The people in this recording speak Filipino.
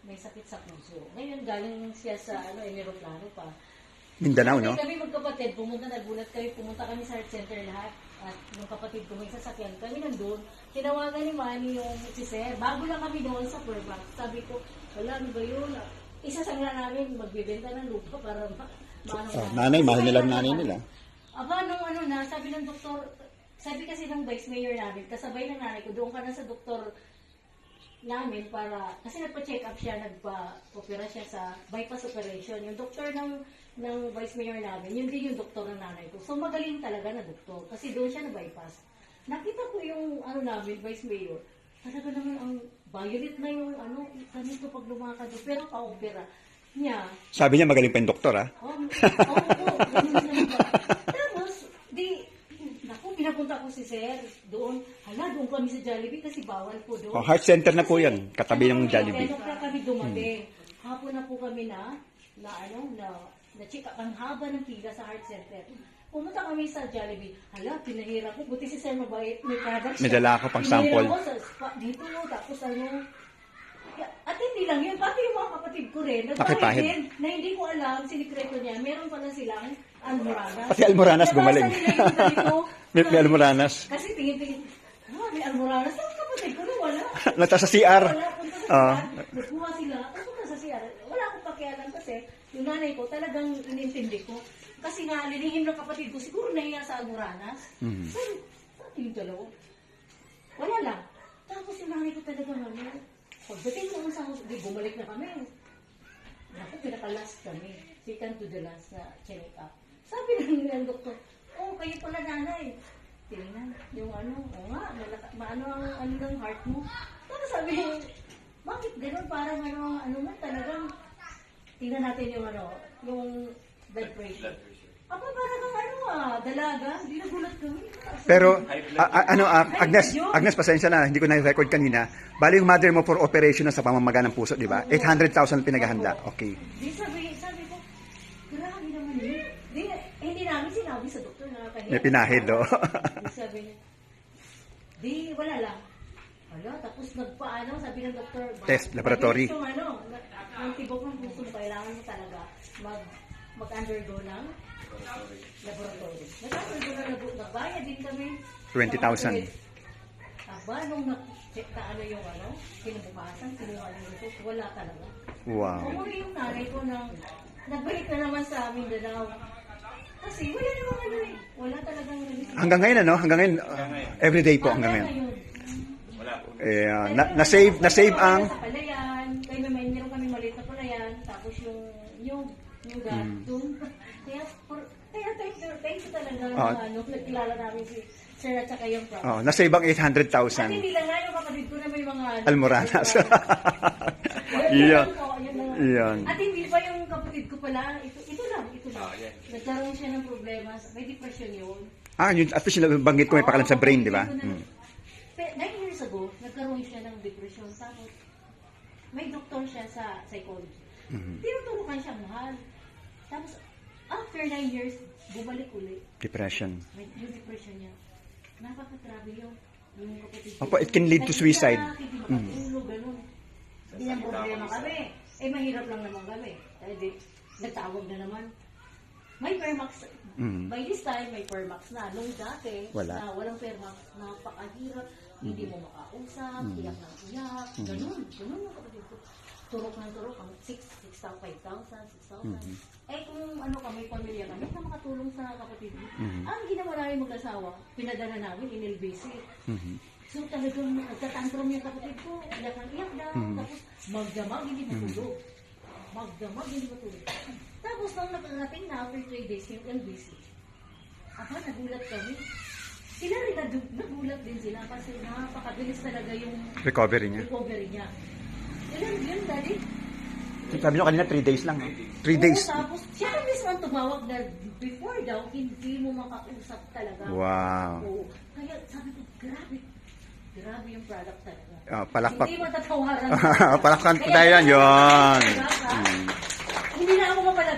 may sakit sa puso. Ngayon, galing siya sa aeroplano pa. Mindanao, no? Kami magkapatid, nagulat pumunta kami sa heart center lahat. At yung kapatid ko may sasakyan, kami nandun. Tinawagan ni Manny yung si Sir. Bago lang kami doon sa Puerbac. Sabi ko, wala, ano ba yun? Isasangla namin, magbibenta ng lupa para nanay, mahal nila nanay nila. Aba, nung sabi ng doktor, sabi kasi ng vice mayor namin, kasabay ng nanay ko, doon ka na sa doktor namin para, kasi nagpa-check up siya, nagpa-opera siya sa bypass operation. Yung doktor ng vice mayor namin, yun din yung doktor ng nanay ko. So magaling talaga na doktor, kasi doon siya na-bypass. Nakita ko yung namin, vice mayor, talaga naman ang violet na yung ganito pag lumakad, pero pa-opera niya. Sabi niya magaling pa yung doktor, ha? Tapos, pinapunta ko si Sir doon. Doon kami sa Jollibee kasi bawal po doon. Heart center na po yan, katabi ng Jollibee. Kaya kami dumating. Hapon na po kami na-check up. Ang haba ng pila sa heart center. Pumunta kami sa Jollibee. Pinahira ko. Buti si Sir mabait. May product siya. May dala ako pang sample. Pinahira ko sa spa dito. Tapos at hindi lang yun. Pati yung mga kapatid ko rin. Nagpahid din. Na hindi ko alam, sinikreto niya. Meron pala silang almoranas. Pati almoranas gumaling. May almoranas. Kasi tingin-tingin, may almoranas. Tapos kapatid ko na wala. Nata sa CR. Punta sa CR. Nagkuha sila. Punta sa CR. Wala akong pakialam kasi yung nanay ko talagang inintindi ko. Kasi nga, linihim ng kapatid ko, siguro nahiya sa almoranas. Sabi yung dalawa. Wala lang. Tapos yung nanay ko talaga pagdating naman sa hospital, bumalik na kami. Naku, pinaka-last kami. Second to the last na check-up. Sabi ng doktor, kayo pala nanay. Tingnan, yung maano ang ng heart mo. Tapos sabi, bakit gano'n? Parang talagang, tingnan natin yung blood pressure. Ako parang dalaga, hindi nagulat kami. Pero, Agnes, pasensya na, hindi ko na-record kanina. Bali yung mother mo for operation na sa pamamaga ng puso, di ba? 800,000 pinaghahanda. Okay. Di sabi ko, grabe naman yun. Hindi namin sinabi sa doktor na kahiya. May pinahid, do. Sabi niya, wala lang. Tapos sabi ng doktor, test, laboratory. Ang tibok ng puso mo, kailangan mo talaga mag-undergo ng laboratory. Nag-undergo na nagbayad din kami. 20,000. Nung na-check na kinabukasan, kinuha ng ito, wala talaga. Wow. Umuwi yung nanay ko nagbalik na naman sa Mindanao. Kasi wala naman wala talagang hanggang ngayon, Hanggang ngayon, everyday po hanggang ngayon. Wala po. Na-save ang... Sa palayan, meron kami maliit na palayan, tapos yung doon. Kaya thank you talaga nagkilala namin si Sir at saka yung prof. Na-save ang At 800,000. hindi lang nga yung kapatid ko na may mga almoranas. Yan. At hindi pa yung kapatid ko pala, ito lang. Nagkaroon siya ng problema, may depression yun. Yun, at least banggit ko may pakalam sa brain, di ba? 9 years ago, nagkaroon siya ng depression. Tapos, may doktor siya sa psychology. Tinuturukan siyang mahal. Tapos, after 9 years, bumalik ulit. Depression. Yung depression niya. Napakatrabe yung kapatid ko. It can lead to suicide. Ganun. Hindi ang problema kami. Mahirap lang naman kami. Nagtawag na naman. May Permax. By this time, may Permax na. Nung dati, na walang Permax, napakahirap. Hindi mo makausap, iyak ng iyak. Ganun yung kapatid ko. Turok ng turok, 5,000, 6,000. Kung kami, pamilya kami, na makatulong sa kapatid mo. Ang ginawa namin mag-asawa, pinadala namin in LBC. So talagang nagtatantrum yung kapatid ko, iyak ng iyak daw. Tapos magdamag, hindi matulog. Tapos nung nakarating na after 3 days yung LBC, nagulat kami. Sila rin nagulat din sila kasi napakabilis talaga yung recovery niya. Ilan yun, Daddy? Sabi nyo kanina 3 days lang. 3 days. Tapos siya na mismo ang tumawag na before daw, hindi mo makausap talaga. Wow. Kaya sabi ko, grabe yung product talaga. Palakpak. Hindi matatawaran. Palakpan po tayo yan. Yun. Hindi na ako mapalagay.